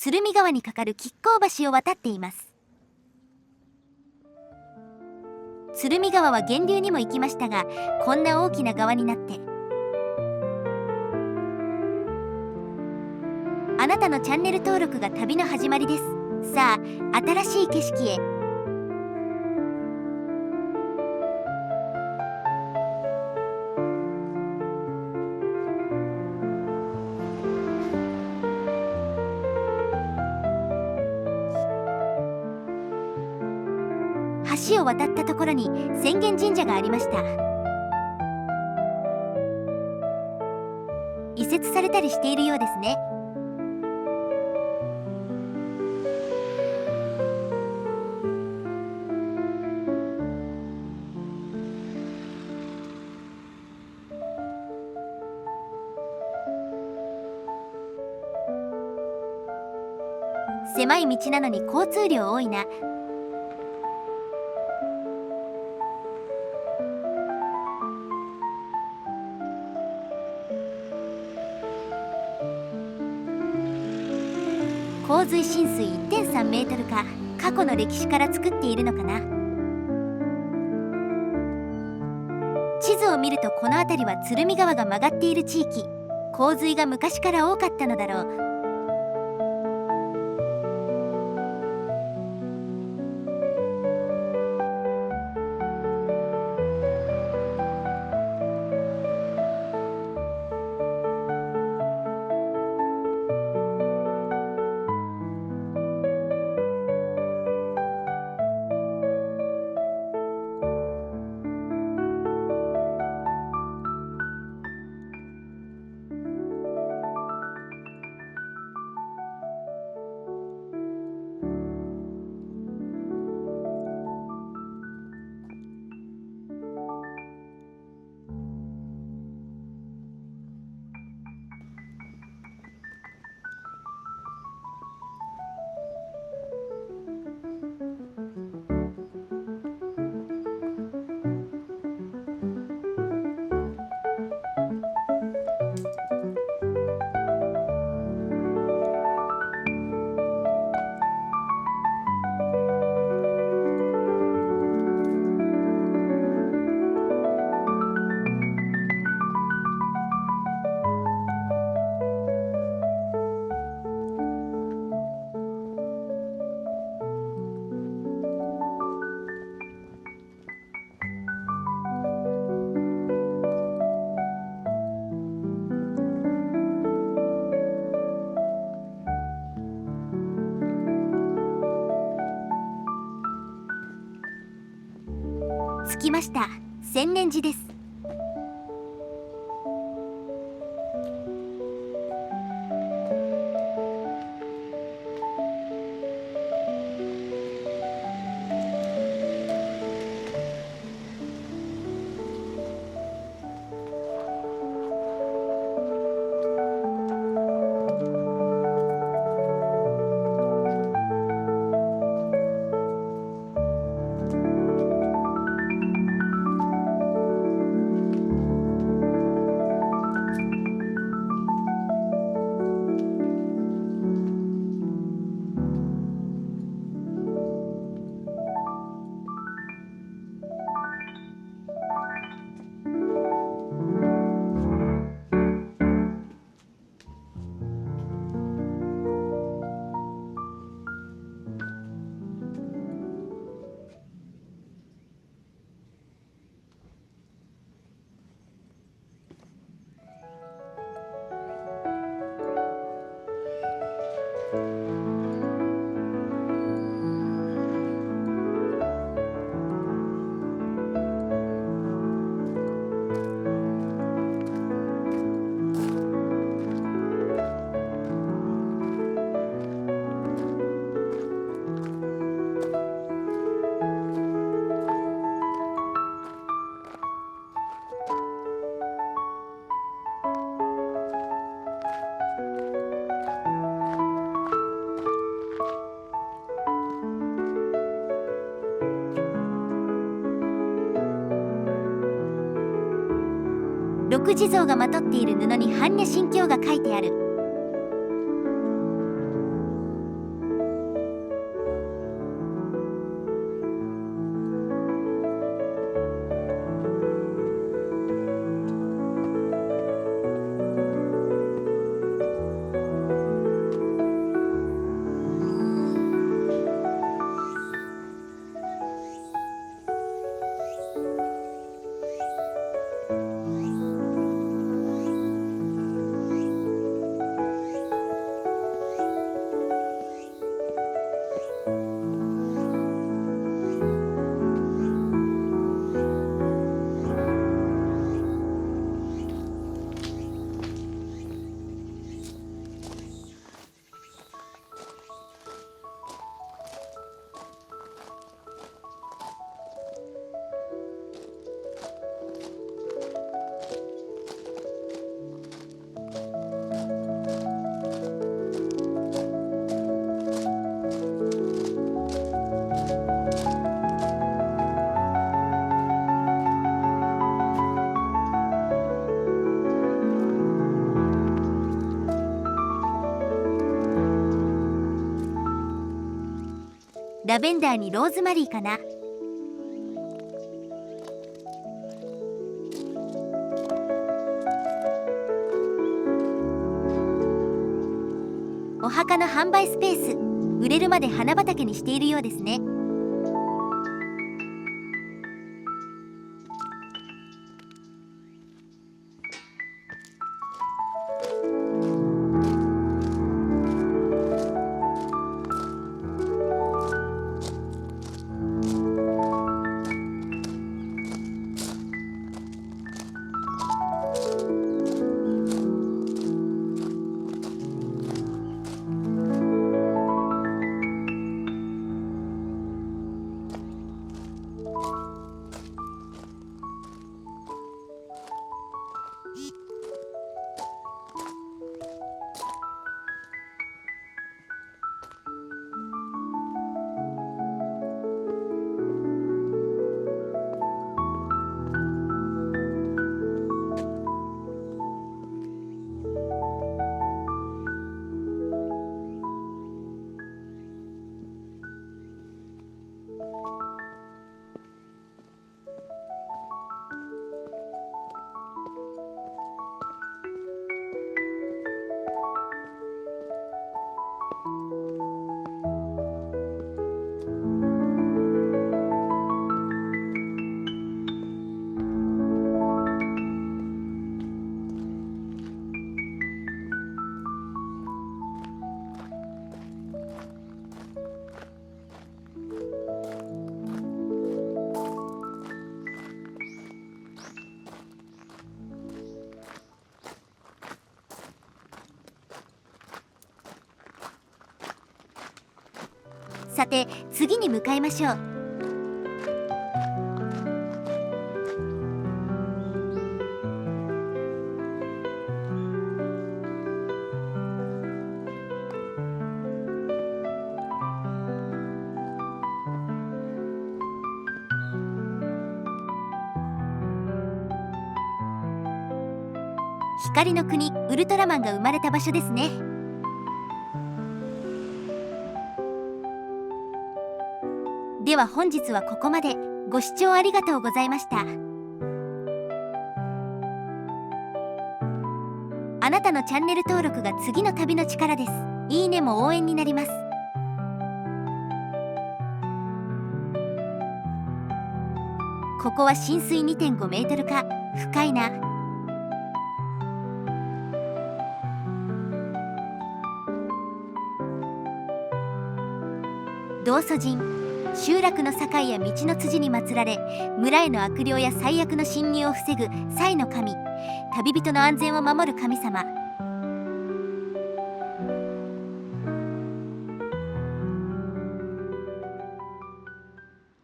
鶴見川に架かる亀甲橋を渡っています。鶴見川は源流にも行きましたが、こんな大きな川になって。あなたのチャンネル登録が旅の始まりです。さあ、新しい景色へ。橋を渡ったところに浅間神社がありました。移設されたりしているようですね。狭い道なのに交通量多いな。洪水浸水 1.3 メートルか。過去の歴史から作っているのかな。地図を見るとこの辺りは鶴見川が曲がっている地域。洪水が昔から多かったのだろう。着きました。千年寺です。六地蔵がまとっている布に般若心経が書いてある。ラベンダーにローズマリーかな。お墓の販売スペース、売れるまで花畑にしているようですね。さて次に向かいましょう。光の国ウルトラマンが生まれた場所ですね。では本日はここまで。ご視聴ありがとうございました。あなたのチャンネル登録が次の旅の力です。いいねも応援になります。ここは浸水 2.5 メートルか。深いな。道祖神、集落の境や道の辻に祀られ、村への悪霊や最悪の侵入を防ぐ祭の神、旅人の安全を守る神様。